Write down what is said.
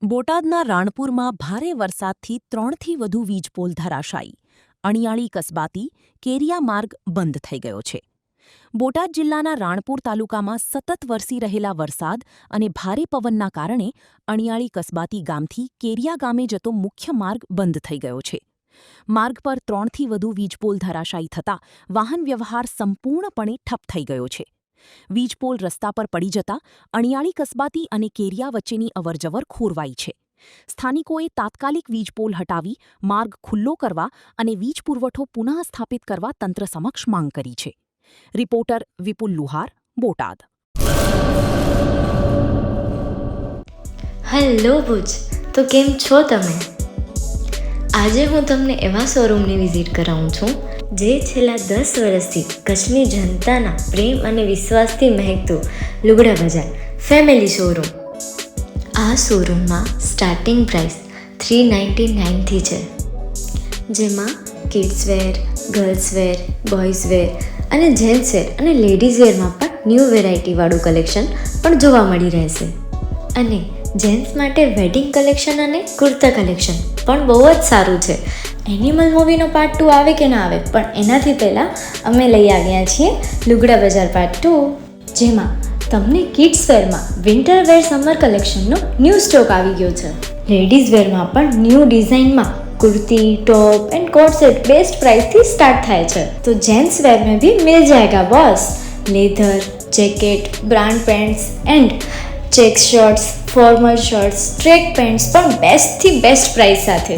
બોટાદના રાણપુરમાં ભારે વરસાદથી 3થી વધુ વીજપોલ ધરાશાયી. અણિયાળી કસ્બાતી કેરિયા માર્ગ બંધ થઈ ગયો છે. બોટાદ જિલ્લાના રાણપુર તાલુકામાં સતત વરસી રહેલા વરસાદ અને ભારે પવનના કારણે અણિયાળી કસ્બાતી ગામથી કેરિયા ગામે જતો મુખ્ય માર્ગ બંધ થઈ ગયો છે. માર્ગ પર 3થી વધુ વીજપોલ ધરાશાયી થતાં વાહન વ્યવહાર સંપૂર્ણપણે ઠપ થઈ ગયો છે. વીજપોલ રસ્તા પર પડી જતા અણિયાળી કસ્બાતી અને કેરિયા વચ્ચેની અવરજવર ખોરવાઈ છે. સ્થાનિકોએ તાત્કાલિક વીજપોલ હટાવી માર્ગ ખુલ્લો કરવા અને વીજ પુરવઠો પુનઃ સ્થાપિત કરવા તંત્ર સમક્ષ માંગ કરી છે. રિપોર્ટર વિપુલ લુહાર, બોટાદ. હેલો ભુજ, તો કેમ છો તમે? આજે હું તમને એવા શોરૂમની વિઝિટ કરાવું છું જે છેલ્લા 10 વર્ષથી કચ્છની જનતાના પ્રેમ અને વિશ્વાસથી મહેકતું લુગડા બજાર ફેમિલી શોરૂમ. આ શોરૂમમાં સ્ટાર્ટિંગ પ્રાઇસ 399થી છે, જેમાં કિડ્સવેર, ગર્લ્સવેર, બોયઝવેર અને જેન્ટ્સવેર અને લેડીઝવેરમાં પણ ન્યૂ વેરાયટીવાળું કલેક્શન પણ જોવા મળી રહેશે. અને જેન્ટ્સ માટે વેડિંગ કલેક્શન અને કુર્તા કલેક્શન પણ બહુ જ સારું છે. એનિમલ મૂવીનો પાર્ટ 2 આવે કે ના આવે, પણ એનાથી પહેલાં અમે લઈ આવ્યા છીએ લુગડા બજાર પાર્ટ 2, જેમાં તમને કિડ્સવેરમાં વિન્ટર વેર સમર કલેક્શનનો ન્યૂ સ્ટોક આવી ગયો છે. લેડીઝ વેરમાં પણ ન્યૂ ડિઝાઇનમાં kurti, top and coat set best price थी स्टार्ट થાય છે. तो जेंट्स वेयर में भी मिल जाएगा boss. Leather, jacket, brand pants and check shirts, formal shirts, track pants પણ બેસ્ટથી બેસ્ટ પ્રાઇસ સાથે.